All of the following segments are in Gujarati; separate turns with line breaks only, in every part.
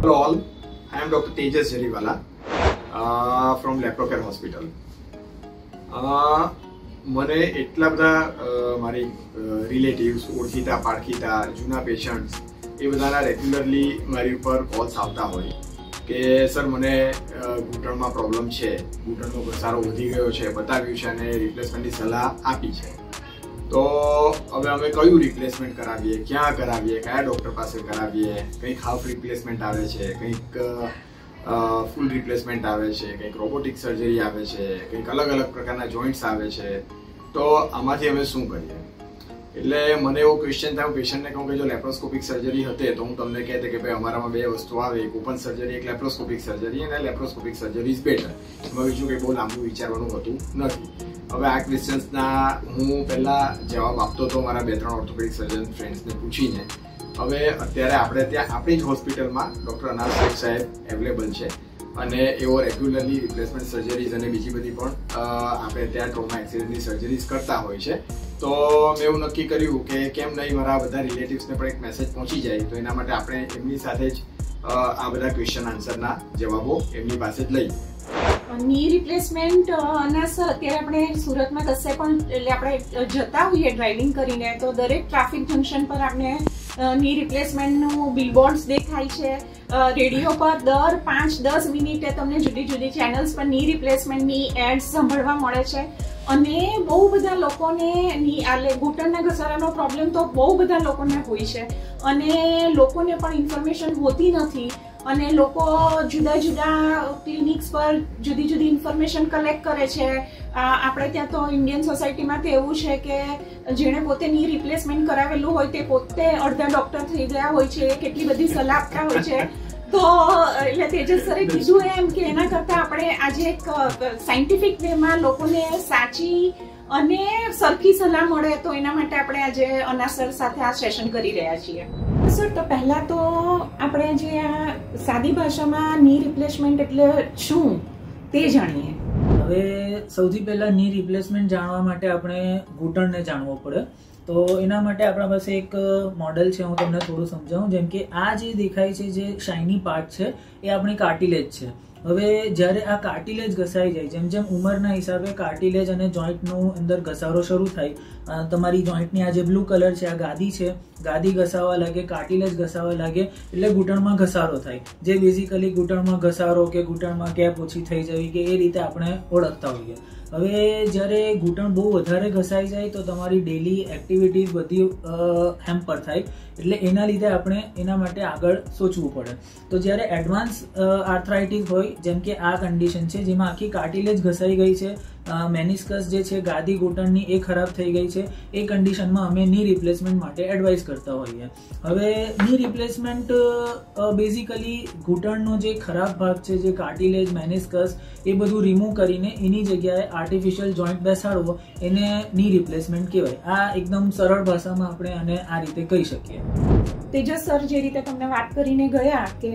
Hello all, I am Dr. Tejas Jariwala from Leprocare Hospital. મને એટલા બધા મારી રિલેટિવ્સ, ઓળખીતા પારખીતા, જૂના પેશન્ટ્સ એ બધાના રેગ્યુલરલી મારી ઉપર કોલ્સ આવતા હોય કે સર મને ઘૂંટણમાં પ્રોબ્લેમ છે, ઘૂંટણનો ઘસારો વધી ગયો છે, બતાવ્યું છે અને રિપ્લેસમેન્ટની સલાહ આપી છે. તો હવે અમે કયું રિપ્લેસમેન્ટ કરાવીએ, ક્યાં કરાવીએ, કયા ડૉક્ટર પાસે કરાવીએ, કંઈક હાફ રિપ્લેસમેન્ટ આવે છે, કંઈક ફૂલ રિપ્લેસમેન્ટ આવે છે, કંઈક રોબોટિક સર્જરી આવે છે, કંઈક અલગ અલગ પ્રકારના જોઈન્ટ્સ આવે છે. તો આમાંથી અમે શું કરીએ? એટલે મને એવો ક્વેશ્ચન થાય, હું પેશન્ટને કહું કે જો લેપ્રોસ્કોપિક સર્જરી હતી તો હું તમને કહેતે કે ભાઈ અમારામાં બે વસ્તુ આવે, એક ઓપન સર્જરી, એક લેપ્રોસ્કોપિક સર્જરી, અને લેપ્રોસ્કોપિક સર્જરી ઇઝ બેટર. એમાં બીજું કંઈ બહુ લાંબુ વિચારવાનું હોતું નથી. હવે આ ક્વેશ્ચન્સના હું પહેલાં જવાબ આપતો હતો મારા 2-3 ઓર્થોપેડિક સર્જન ફ્રેન્ડ્સને પૂછીને. હવે અત્યારે આપણે ત્યાં આપણી જ હોસ્પિટલમાં ડૉક્ટર અનાસ શેખ સાહેબ અવેલેબલ છે અને એઓ રેગ્યુલરલી રિપ્લેસમેન્ટ સર્જરીઝ અને બીજી બધી પણ આપણે ત્યાં ટ્રોમા એક્સિડન્ટની સર્જરીઝ કરતા હોય છે. તો મેં એવું નક્કી કર્યું કે કેમ નહીં મારા બધા રિલેટિવ્સને પણ એક મેસેજ પહોંચી જાય, તો એના માટે આપણે એમની સાથે જ આ બધા ક્વેશ્ચન આન્સરના જવાબો એમની પાસે જ લઈએ.
ની રિપ્લેસમેન્ટ અનાસ અત્યારે આપણે સુરતમાં કશે પણ એટલે આપણે જતા હોઈએ ડ્રાઇવિંગ કરીને તો દરેક ટ્રાફિક જંકશન પર આપણે ની રિપ્લેસમેન્ટનું બિલબોર્ડ્સ દેખાય છે. રેડિયો પર દર 5-10 મિનિટે તમને જુદી જુદી ચેનલ્સ પર ની રિપ્લેસમેન્ટની એડ્સ સાંભળવા મળે છે. અને બહુ બધા લોકોને ઘૂંટણના ઘસારાનો પ્રોબ્લેમ તો બહુ બધા લોકોને હોય છે અને લોકોને પણ ઇન્ફોર્મેશન હોતી નથી અને લોકો જુદા જુદા ક્લિનિક્સ પર જુદી જુદી ઇન્ફોર્મેશન કલેક્ટ કરે છે. આપણે ત્યાં તો ઇન્ડિયન સોસાયટીમાં તો એવું છે કે જેણે પોતે ની રિપ્લેસમેન્ટ કરાવેલું હોય તે પોતે અડધા ડૉક્ટર થઈ ગયા હોય છે, કેટલી બધી સલાહ આપતા હોય છે. તો એટલે તેજસ સરે કીધું એમ કે એના કરતાં આપણે આજે એક સાયન્ટિફિક વેમાં લોકોને સાચી અને સરખી સલાહ મળે તો એના માટે આપણે આજે અનાસ સર સાથે આ સેશન કરી રહ્યા છીએ. સર, તો પહેલાં તો આપણે જે આ સાદી ભાષામાં ની રિપ્લેસમેન્ટ એટલે શું તે જાણીએ.
હવે સૌથી પહેલાં ની રિપ્લેસમેન્ટ જાણવા માટે આપણે ઘૂંટણને જાણવો પડે. તો એના માટે આપણા પાસે એક મોડલ છે, હું તમને થોડું સમજાવું. જેમ કે આ જે દેખાય છે, જે શાઇની પાર્ટ છે, એ આપણી કાર્ટિલેજ છે. હવે જ્યારે આ કાર્ટિલેજ ઘસાઈ જાય, જેમ જેમ ઉંમરના હિસાબે કાર્ટિલેજ અને જોઈન્ટનું અંદર ઘસારો શરૂ થાય, તમારી જોઈન્ટની આ જે બ્લુ કલર છે, આ ગાદી છે, ગાદી ઘસાવા લાગે, કાર્ટિલેજ ઘસાવા લાગે એટલે ઘૂંટણમાં ઘસારો થાય, જે બેઝિકલી ઘૂંટણમાં ઘસારો કે ઘૂંટણમાં કેપ ઓછી થઈ જવી કે એ રીતે આપણે ઓળખતા હોઈએ. હવે જ્યારે ઘૂંટણ બહુ વધારે ઘસાઈ જાય તો તમારી ડેલી એક્ટિવિટીઝ બધી હેમ્પર થાય, એટલે એના લીધે આપણે એના માટે આગળ સોચવું પડે. તો જ્યારે એડવાન્સ આર્થરાઇટિસ હોય, જેમ કે આ કન્ડિશન છે જેમાં આખી કાર્ટિલેજ ઘસાઈ ગઈ છે, મેનિસ્કસ જે છે ગાદી ઘૂંટણની એ ખરાબ થઈ ગઈ છે, એ કન્ડિશનમાં અમે ની રિપ્લેસમેન્ટ માટે એડવાઇસ કરતા હોઈએ. હવે ની રિપ્લેસમેન્ટ બેઝિકલી ઘૂંટણનો જે ખરાબ ભાગ છે, જે કાર્ટિલેજ, મેનિસ્કસ, એ બધું રિમૂવ કરીને એની જગ્યાએ આર્ટિફિશિયલ જોઈન્ટ બેસાડવો, એને ની રિપ્લેસમેન્ટ કહેવાય. આ એકદમ સરળ ભાષામાં આપણે આને આ રીતે કહી શકીએ.
તેજસ સર જે રીતે તમને વાત કરીને ગયા કે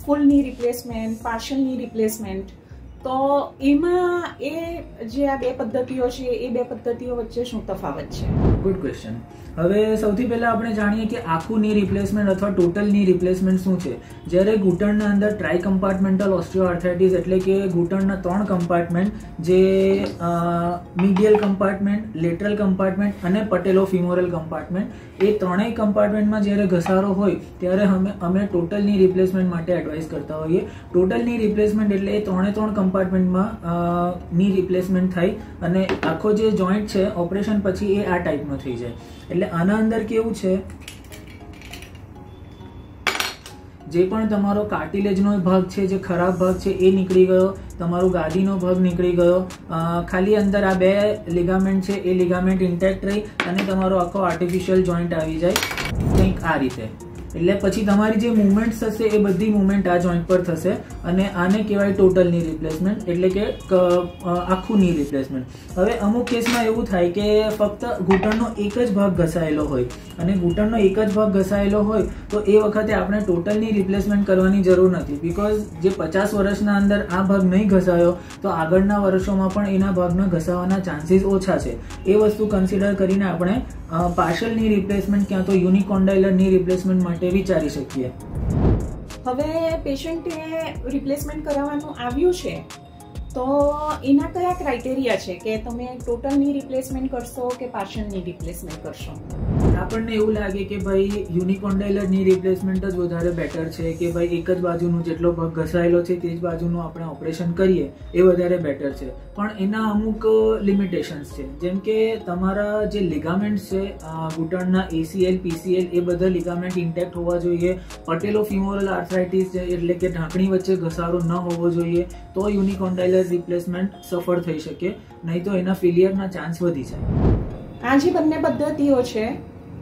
ફૂલ ની રિપ્લેસમેન્ટ, પાર્શિયલ ની રિપ્લેસમેન્ટ, તો એમાં એ જે આ બે પદ્ધતિઓ છે એ બે પદ્ધતિઓ વચ્ચે શું તફાવત છે?
Good question. હવે સૌથી પહેલા આપણે જાણીએ કે આખું ની રિપ્લેસમેન્ટ અથવા ટોટલ ની રિપ્લેસમેન્ટ શું છે. જ્યારે ઘૂંટણના અંદર ટ્રાય કમ્પાર્ટમેન્ટલ ઓસ્ટિયોઆર્થરાઇટિસ એટલે કે ઘૂંટણના 3 કમ્પાર્ટમેન્ટ, જે મીડિયલ કમ્પાર્ટમેન્ટ, લેટરલ કમ્પાર્ટમેન્ટ અને પટેલોફિમોરલ કમ્પાર્ટમેન્ટ, એ ત્રણેય કમ્પાર્ટમેન્ટમાં જ્યારે ઘસારો હોય ત્યારે અમે ટોટલ ની રિપ્લેસમેન્ટ માટે એડવાઇસ કરતા હોઈએ. ટોટલ ની રિપ્લેસમેન્ટ એટલે એ 3 કમ્પાર્ટમેન્ટમાં ની રિપ્લેસમેન્ટ થાય અને આખો જે જોઈન્ટ છે ઓપરેશન પછી એ આ ટાઈપનો થઈ જાય. એટલે આના અંદર કેવું છે, જે પણ તમારો કાર્ટિલેજનો ભાગ છે, જે ખરાબ ભાગ છે એ નીકળી ગયો, તમારો ગાદીનો ભાગ નીકળી ગયો, ખાલી અંદર આ 2 લિગામેન્ટ છે એ લિગામેન્ટ ઇન્ટેક્ટ રહી અને તમારો આખો આર્ટિફિશિયલ જોઈન્ટ આવી જાય કંઈક આ રીતે. એટલે પછી તમારી જે મુવમેન્ટ થશે એ બધી મુવમેન્ટ આ જોઈન્ટ પર થશે અને આને કહેવાય ટોટલ ની રિપ્લેસમેન્ટ, એટલે કે આખું ની રિપ્લેસમેન્ટ. હવે અમુક કેસમાં એવું થાય કે ફક્ત ઘૂંટણનો એક જ ભાગ ઘસાયેલો હોય અને ઘૂંટણનો એક જ ભાગ ઘસાયેલો હોય તો એ વખતે આપણે ટોટલ ની રિપ્લેસમેન્ટ કરવાની જરૂર નથી, બીકોઝ જે 50 વર્ષના અંદર આ ભાગ નહીં ઘસાયો તો આગળના વર્ષોમાં પણ એના ભાગના ઘસાવાના ચાન્સીસ ઓછા છે. એ વસ્તુ કન્સિડર કરીને આપણે પાર્શિયલ ની રિપ્લેસમેન્ટ ક્યાં તો યુનિકોન્ડાઇલર ની રિપ્લેસમેન્ટ માટે વિચારી શકીએ.
હવે પેશન્ટે રિપ્લેસમેન્ટ કરાવવાનું આવ્યું છે તો એના કયા ક્રાઇટેરિયા છે કે તમે ટોટલ ની રિપ્લેસમેન્ટ કરશો કે પાર્શિયલ ની રિપ્લેસમેન્ટ કરશો?
આપણને એવું લાગે કે ભાઈ યુનિકોન્ડાઇલર ની રિપ્લેસમેન્ટ જ વધારે બેટર છે, કે ભાઈ એક જ બાજુનું જેટલો ભાગ ઘસાયેલો છે તે જ બાજુનું આપણે ઓપરેશન કરીએ એ વધારે બેટર છે. પણ એના અમુક લિમિટેશન્સ છે, જેમ કે તમારા જે લિગામેન્ટ્સ છે ઘૂંટણના ACL, PCL એ બધા લિગામેન્ટ ઇન્ટેક્ટ હોવા જોઈએ. પટેલોફિમોરલ આર્થરાઇટિસ એટલે કે ઢાંકણી વચ્ચે ઘસારો ન હોવો જોઈએ, તો યુનિકોન્ડાઇલર રિપ્લેસમેન્ટ સફળ થઈ શકે, નહીં તો એના ફેલિયરના ચાન્સ વધી જાય.
આ જે બંને પદ્ધતિઓ છે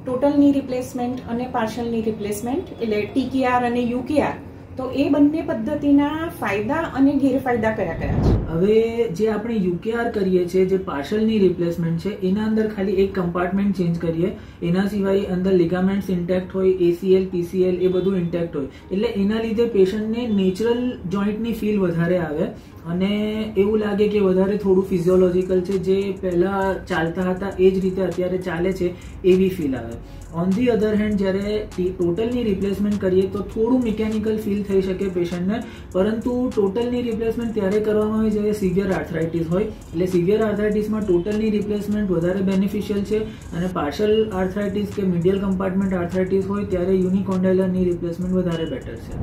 ટોટલ ની રિપ્લેસમેન્ટ અને પાર્શિયલ ની રિપ્લેસમેન્ટ એટલે TKR અને UKR, તો એ બંને પદ્ધતિના ફાયદા અને ગેરફાયદા કયા કયા છે?
હવે જે આપણે UKR કરીએ છીએ, જે પાર્શિયલ ની રિપ્લેસમેન્ટ છે, એના અંદર ખાલી એક કમ્પાર્ટમેન્ટ ચેન્જ કરીએ, એના સિવાય અંદર લિગામેન્ટ્સ ઇન્ટેક્ટ હોય, ACL, PCL એ બધું ઇન્ટેક્ટ હોય, એટલે એના લીધે પેશન્ટને નેચરલ જોઈન્ટની ફીલ વધારે આવે અને એવું લાગે કે વધારે થોડું ફિઝિયોલોજિકલ છે, જે પહેલા ચાલતા હતા એ જ રીતે અત્યારે ચાલે છે એવી ફીલ આવે. ઓન ધી અધર હેન્ડ જ્યારે ટોટલની રિપ્લેસમેન્ટ કરીએ તો થોડું મિકેનિકલ ફીલ થઈ શકે પેશન્ટને, પરંતુ ટોટલની રિપ્લેસમેન્ટ ત્યારે કરવામાં આવે જ્યારે સિવિયર આર્થરાઇટિસ હોય, એટલે સિવિયર આર્થરાઇટિસમાં ટોટલની રિપ્લેસમેન્ટ વધારે બેનિફિશિયલ છે, અને પાર્શિયલ આર્થરાઇટિસ કે મીડિયલ કમ્પાર્ટમેન્ટ આર્થરાઇટિસ હોય ત્યારે યુનિકોન્ડાઇલરની રિપ્લેસમેન્ટ વધારે બેટર છે.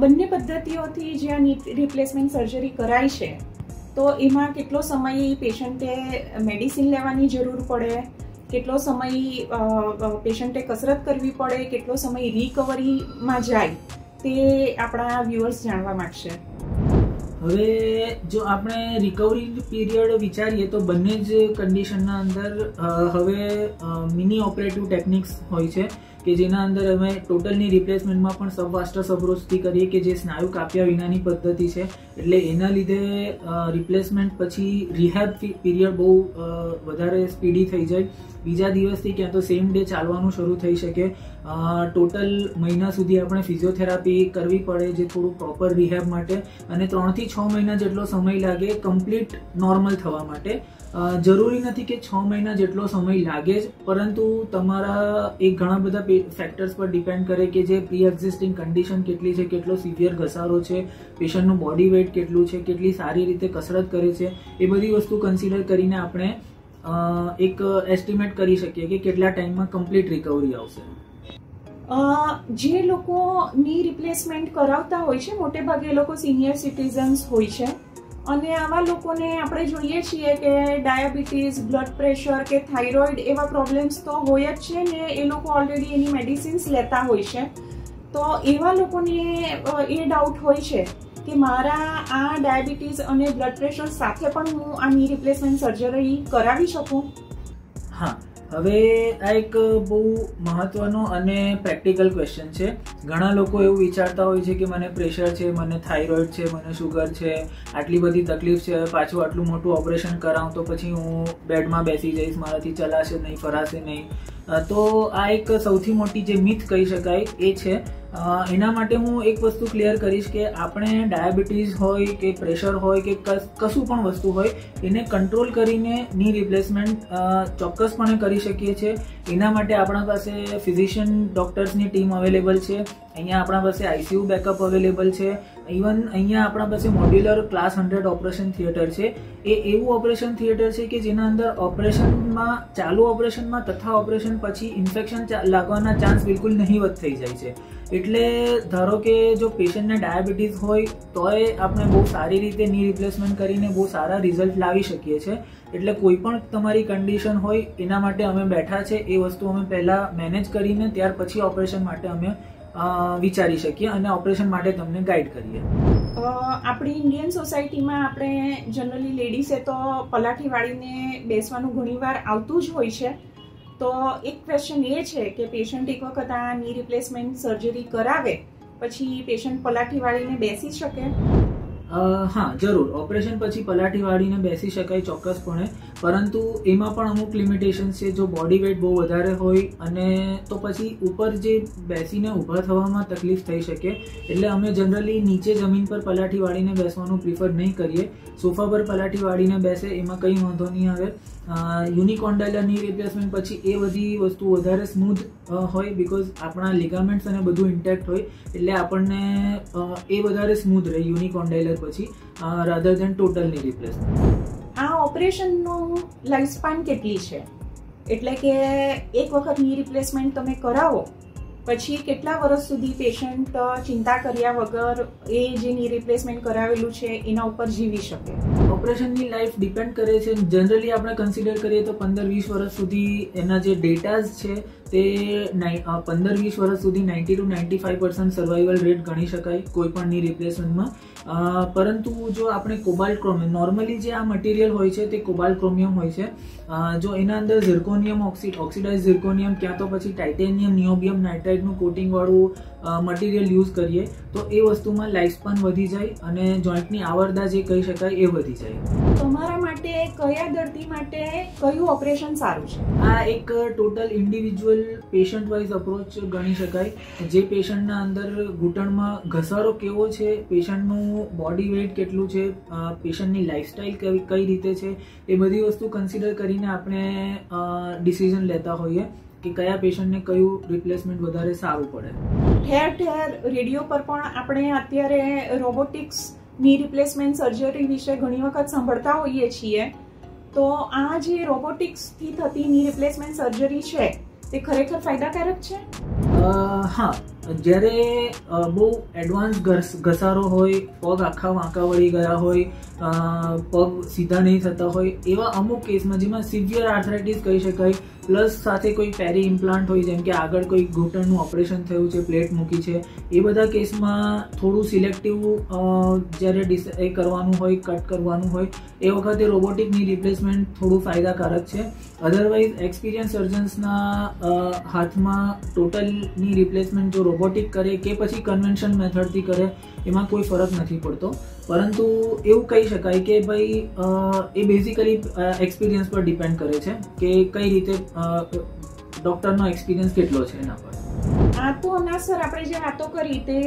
બંને પદ્ધતિઓથી જે આ ની રિપ્લેસમેન્ટ સર્જરી કરાય છે તો એમાં કેટલો સમય પેશન્ટે મેડિસિન લેવાની જરૂર પડે, કેટલો સમય પેશન્ટે કસરત કરવી પડે, કેટલો સમય રિકવરીમાં જાય, તે આપણા વ્યુઅર્સ જાણવા માંગશે.
હવે જો આપણે રિકવરી પીરિયડ વિચારીએ તો બંને જ કન્ડિશનના અંદર હવે મિની ઓપરેટિવ ટેકનિક્સ હોય છે કે જેના અંદર અમે ટોટલની રિપ્લેસમેન્ટમાં પણ સબવાસ્ટસ અપ્રોચથી કરીએ, કે જે સ્નાયુ કાપ્યા વિનાની પદ્ધતિ છે, એટલે એના લીધે રિપ્લેસમેન્ટ પછી રિહેબ પીરિયડ બહુ વધારે સ્પીડી થઈ જાય. બીજા દિવસથી ક્યાં તો સેમ ડે ચાલવાનું શરૂ થઈ શકે. ટોટલ મહિના સુધી આપણે ફિઝિયોથેરાપી કરવી પડે, જે થોડું પ્રોપર રિહેબ માટે, અને 3 થી 6 મહિના જેટલો સમય લાગે કમ્પ્લીટ નોર્મલ થવા માટે. જરૂરી નથી કે 6 મહિના જેટલો સમય લાગે જ, પરંતુ તમારા એક ઘણા બધા ફેક્ટર્સ પર ડિપેન્ડ કરે કે જે પ્રી એક્ઝિસ્ટિંગ કન્ડિશન કેટલી છે, કેટલો સિવિયર ઘસારો છે, પેશન્ટનું બોડી વેઇટ કેટલું છે, કેટલી સારી રીતે કસરત કરે છે, એ બધી વસ્તુ કન્સિડર કરીને આપણે એક એસ્ટિમેટ કરી શકીએ કે કેટલા ટાઈમમાં કમ્પ્લીટ રિકવરી આવશે.
જે લોકો ની રિપ્લેસમેન્ટ કરાવતા હોય છે મોટે ભાગે એ લોકો સિનિયર સિટીઝન્સ હોય છે, અને આવા લોકોને આપણે જોઈએ છીએ કે ડાયાબિટીસ, બ્લડ પ્રેશર કે થાઇરોઇડ એવા પ્રોબ્લેમ્સ તો હોય જ છે ને, એ લોકો ઓલરેડી એની મેડિસિન્સ લેતા હોય છે. તો એવા લોકોને એ ડાઉટ હોય છે કે મારા આ ડાયાબિટીસ અને બ્લડ પ્રેશર સાથે પણ હું આ ની રિપ્લેસમેન્ટ સર્જરી કરાવી શકું?
હા, હવે આ એક બહુ મહત્વનો અને પ્રેક્ટિકલ ક્વેશ્ચન છે. ઘણા લોકો એવું વિચારતા હોય છે કે મને પ્રેશર છે, મને થાઇરોઇડ છે, મને શુગર છે, આટલી બધી તકલીફ છે, પાછું આટલું મોટું ઓપરેશન કરાવું તો પછી હું બેડમાં બેસી જઈશ, મારાથી ચલાશે નહીં, ફરાશે નહીં. તો આ એક સૌથી મોટી જે મિથ કહી શકાય એ છે. એના માટે હું એક વસ્તુ ક્લિયર કરીશ કે આપણે ડાયાબિટીસ હોય કે પ્રેશર હોય કે કશું પણ વસ્તુ હોય એને કંટ્રોલ કરીને ની રિપ્લેસમેન્ટ ચોક્કસપણે કરી શકીએ છીએ. એના માટે આપણા પાસે ફિઝિશિયન ડોક્ટર્સની ટીમ અવેલેબલ છે, અહીંયા આપણા પાસે ICU બેકઅપ અવેલેબલ છે, ઇવન અહીંયા આપણા પાસે મોડ્યુલર ક્લાસ 100 ઓપરેશન થિયેટર છે. એ એવું ઓપરેશન થિયેટર છે કે જેના અંદર ઓપરેશનમાં, ચાલુ ઓપરેશનમાં તથા ઓપરેશન પછી ઇન્ફેક્શન લાગવાના ચાન્સ બિલકુલ નહીવત થઈ જાય છે. એટલે ધારો કે જો પેશન્ટને ડાયાબિટીસ હોય તોય આપણે બહુ સારી રીતે ની રિપ્લેસમેન્ટ કરીને બહુ સારા રિઝલ્ટ લાવી શકીએ છીએ. એટલે કોઈ પણ તમારી કન્ડિશન હોય એના માટે અમે બેઠા છે. એ વસ્તુ અમે પહેલા મેનેજ કરીને ત્યાર પછી ઓપરેશન માટે અમે વિચારી શકીએ અને ઓપરેશન માટે તમને ગાઈડ કરીએ.
આપણી ઇન્ડિયન સોસાયટીમાં આપણે જનરલી લેડીઝે તો પલાઠી વાળીને બેસવાનું ઘણીવાર આવતું જ હોય છે. તો એક ક્વેશ્ચન એ છે કે પેશન્ટ એક વખત આ ની રિપ્લેસમેન્ટ સર્જરી કરાવે પછી પેશન્ટ પલાઠી વાળીને બેસી શકે?
હા જરૂર, ઓપરેશન પછી પલાઠી વાળીને બેસી શકાય ચોક્કસપણે, પરંતુ એમાં પણ અમુક લિમિટેશન્સ છે. જો બોડી વેઇટ બહુ વધારે હોય અને તો પછી ઉપર જે બેસીને ઊભા થવામાં તકલીફ થઈ શકે, એટલે અમે જનરલી નીચે જમીન પર પલાઠી વાળીને બેસવાનું પ્રિફર નહીં કરીએ. સોફા પર પલાઠી વાળીને બેસે એમાં કંઈ વાંધો નહીં આવે. યુનિકોન્ડાઇલર ની રિપ્લેસમેન્ટ પછી એ બધી વસ્તુ વધારે સ્મૂથ હોય, બિકોઝ આપણા લિગામેન્ટ્સ અને બધું ઇન્ટેક્ટ હોય, એટલે આપણને એ વધારે સ્મૂથ રહે યુનિકોન્ડાઇલર પછી રાધર દેન ટોટલ ની રિપ્લેસમેન્ટ.
આ ઓપરેશનનું લાઈફ સ્પાન કેટલી છે? એટલે કે એક વખત ની રિપ્લેસમેન્ટ તમે કરાવો પછી કેટલા વર્ષ સુધી પેશન્ટ ચિંતા કર્યા વગર એ જે ની રિપ્લેસમેન્ટ કરાવેલું છે એના ઉપર જીવી શકે?
ઓપરેશનની લાઈફ ડિપેન્ડ કરે છે. જનરલી આપણે કન્સિડર કરીએ તો 15-20 વર્ષ સુધી એના જે ડેટાઝ છે તે 15-20 વર્ષ સુધી 90 to 95% સર્વાઈવલ રેટ ગણી શકાય કોઈ પણ ની રિપ્લેસમેન્ટમાં. પરંતુ જો આપણે કોબાલ્ટ ક્રોમિયમ, નોર્મલી જે આ મટીરિયલ હોય છે તે કોબાલ્ટ ક્રોમિયમ હોય છે, જો એના અંદર ઝિર્કોનિયમ ઓક્સિડાઇઝ ઝિર્કોનિયમ ક્યાં તો પછી ટાઇટેનિયમ નિયોબિયમ નાઇટ્રાઇડનું કોટિંગ વાળું મટીરિયલ યુઝ કરીએ તો એ વસ્તુમાં લાઈફ સ્પાન વધી જાય અને જોઈન્ટની આવરદા જે કહી શકાય એ વધી જાય.
તમારા માટે કયા દર્દી માટે કયું ઓપરેશન સારું છે?
આ એક total individual patient wise approach ગણી શકાય. જે પેશન્ટના અંદર ઘૂંટણમાં ઘસારો કેવો છે, પેશન્ટનું બોડી વેઇટ કેટલું છે, પેશન્ટની લાઇફસ્ટાઇલ કઈ રીતે છે, એ બધી વસ્તુ કન્સિડર કરીને આપણે ડિસિઝન લેતા હોઈએ કે કયા પેશન્ટને કયું રિપ્લેસમેન્ટ વધારે સારું પડે.
ઠેર ઠેર રેડિયો પર પણ આપણે અત્યારે રોબોટિક્સ ની રિપ્લેસમેન્ટ સર્જરી વિશે ઘણી વખત સાંભળતા હોઈએ છીએ. તો આ જે રોબોટિક્સથી થતી ની રિપ્લેસમેન્ટ સર્જરી છે તે ખરેખર ફાયદાકારક છે?
હા, જ્યારે બહુ એડવાન્સ ઘસારો હોય, પગ આખા વાંકા વળી ગયા હોય, પગ સીધા નહીં થતા હોય, એવા અમુક કેસમાં જેમાં સિવિયર આર્થરાઇટિસ કહી શકાય, પ્લસ સાથે કોઈ પેરી ઇમ્પ્લાન્ટ હોય, જેમ કે આગળ કોઈ ઘૂંટણનું ઓપરેશન થયું છે, પ્લેટ મૂકી છે, એ બધા કેસમાં થોડું સિલેક્ટિવ જ્યારે એ કરવાનું હોય, કટ કરવાનું હોય, એ વખતે રોબોટિકની રિપ્લેસમેન્ટ થોડું ફાયદાકારક છે. અધરવાઇઝ એક્સપિરિયન્સ સર્જન્સના હાથમાં ટોટલની રિપ્લેસમેન્ટ જો રોબોટિક કરે કે પછી કન્વેન્શન મેથડથી કરે એમાં કોઈ ફરક નથી પડતો. પરંતુ એવું કહી શકાય કે ભાઈ એ બેઝિકલી એક્સપિરિયન્સ પર ડિપેન્ડ કરે છે કે કઈ રીતે ડોક્ટરનો એક્સપિરિયન્સ કેટલો છે એના પર.
આ તો ના સર, આપણે જે વાતો કરી તે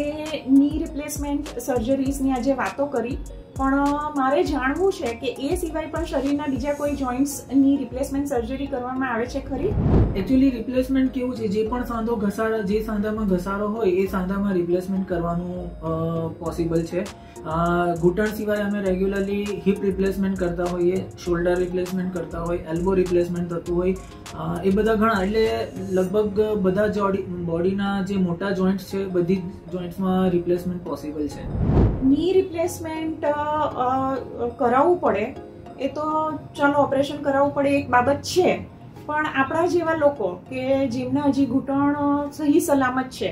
ની રિપ્લેસમેન્ટ સર્જરીઝની આજે વાતો કરી, પણ મારે જાણવું છે કે એ સિવાય પણ શરીરના બીજા કોઈ જોઈન્ટ્સની રિપ્લેસમેન્ટ સર્જરી કરવામાં આવે છે ખરી?
એકચ્યુઅલી રિપ્લેસમેન્ટ કેવું છે, જે પણ સાંધો ઘસારો, જે સાંધામાં ઘસારો હોય એ સાંધામાં રિપ્લેસમેન્ટ કરવાનું પોસિબલ છે. ઘૂંટણ સિવાય અમે રેગ્યુલરલી હિપ રિપ્લેસમેન્ટ કરતા હોઈએ, શોલ્ડર રિપ્લેસમેન્ટ કરતા હોય, એલ્બો રિપ્લેસમેન્ટ થતું હોય, એ બધા ઘણા, એટલે લગભગ બધા બોડીના જે મોટા જોઈન્ટ્સ છે બધી જોઈન્ટ્સમાં રિપ્લેસમેન્ટ પોસિબલ છે.
ની રિપ્લેસમેન્ટ કરાવવું પડે એ તો ચાલો ઓપરેશન કરાવવું પડે એક બાબત છે, પણ આપણા જેવા લોકો કે જેમના હજી ઘૂંટણ સહી સલામત છે,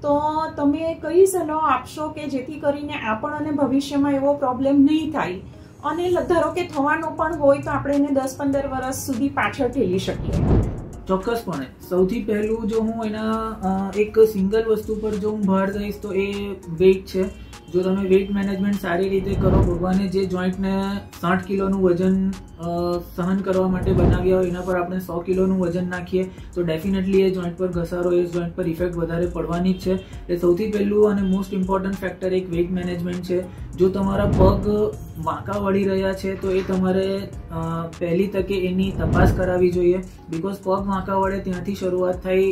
તો તમે કઈ સલાહ આપશો કે જેથી કરીને આપણને ભવિષ્યમાં એવો પ્રોબ્લેમ નહીં થાય, અને ધારો કે થવાનો પણ હોય તો આપણે એને 10-15 વર્ષ સુધી પાછળ ઠેલી શકીએ?
ચોક્કસપણે. સૌથી પહેલું જો હું એના એક સિંગલ વસ્તુ પર જો હું ભાર દઈશ તો એ વેઇટ છે. જો તમે વેઇટ મેનેજમેન્ટ સારી રીતે કરો, ભગવાને જે જોઈન્ટને 60 કિલોનું વજન સહન કરવા માટે બનાવ્યા હોય એના પર આપણે 100 કિલોનું વજન નાખીએ તો ડેફિનેટલી એ જોઈન્ટ પર ઘસારો, એ જોઈન્ટ પર ઇફેક્ટ વધારે પડવાની જ છે. એટલે સૌથી પહેલું અને મોસ્ટ ઇમ્પોર્ટન્ટ ફેક્ટર એક વેઇટ મેનેજમેન્ટ છે. જો તમારા પગ વાંકા વળી રહ્યા છે તો એ તમારે પહેલી તકે એની તપાસ કરાવવી જોઈએ, બીકોઝ પગ વાંકા વળે ત્યાંથી શરૂઆત થઈ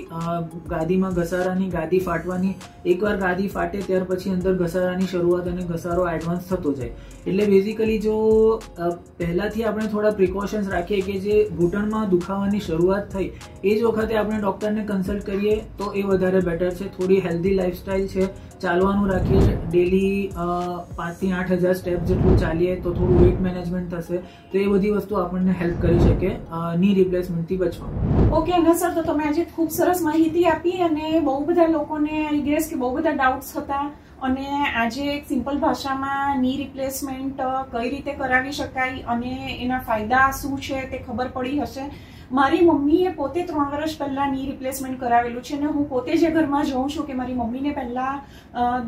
ગાદીમાં ઘસારાની, ગાદી ફાટવાની. એકવાર ગાદી ફાટે ત્યાર પછી અંદર ઘસારાની શરૂઆત અને ઘસારો એડવાન્સ થતો જાય. એટલે બેઝિકલી જો પહેલાથી આપણે થોડા પ્રિકોશન્સ રાખીએ કે જે ઘૂંટણમાં દુખાવાની શરૂઆત થઈ એ જ વખતે આપણે ડૉક્ટરને કન્સલ્ટ કરીએ તો એ વધારે બેટર છે. થોડી હેલ્ધી લાઇફસ્ટાઇલ છે, ચાલવાનું રાખીએ, ડેલી 5 થી 8 હજાર સ્ટેપ જેટલું ચાલીએ તો થોડું વેઇટ મેનેજમેન્ટ થશે, તો એ બધી વસ્તુ આપણને હેલ્પ કરી શકે ની રિપ્લેસમેન્ટથી બચવામાં.
ઓકે ના સર, તો તમે આજે ખૂબ સરસ માહિતી આપી અને બહુ બધા લોકોને આઈ ગેસ કે બહુ બધા ડાઉટ્સ હતા, અને આજે એક સિમ્પલ ભાષામાં ની રિપ્લેસમેન્ટ કઈ રીતે કરાવી શકાય અને એના ફાયદા શું છે તે ખબર પડી હશે. મારી મમ્મીએ પોતે 3 વર્ષ પહેલા ની રિપ્લેસમેન્ટ કરાવેલું છે, અને હું પોતે જે ઘરમાં જોઉં છું કે મારી મમ્મીને પહેલા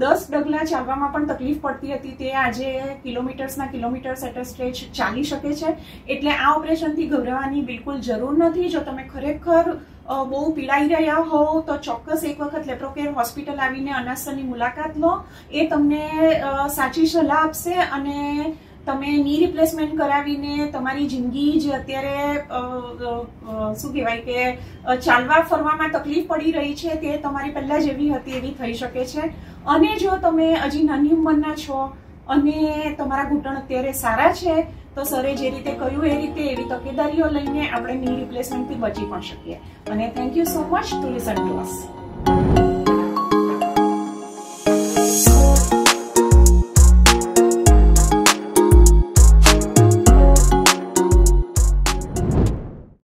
10 ડગલા ચાલવામાં પણ તકલીફ પડતી હતી, તે આજે કિલોમીટર્સના કિલોમીટર્સ એટ અ સ્ટ્રેચ ચાલી શકે છે. એટલે આ ઓપરેશનથી ગભરાવાની બિલકુલ જરૂર નથી. જો તમે ખરેખર બહુ પીડાઈ રહ્યા હોવ તો ચોક્કસ એક વખત લેપ્રોકેર હોસ્પિટલ આવીને અનાસરની મુલાકાત લો. એ તમને સાચી સલાહ આપશે અને તમે ની રિપ્લેસમેન્ટ કરાવીને તમારી જિંદગી જે અત્યારે શું કહેવાય કે ચાલવા ફરવામાં તકલીફ પડી રહી છે તે તમારી પહેલા જેવી હતી એવી થઈ શકે છે. અને જો તમે હજી નાની ઉંમરના છો અને તમારા ઘૂંટણ અત્યારે સારા છે તો સરે જે રીતે કહ્યું એ રીતે એવી તકેદારીઓ લઈને આપણે ની રિપ્લેસમેન્ટથી બચી પણ શકીએ. અને thank you so much to listen to us.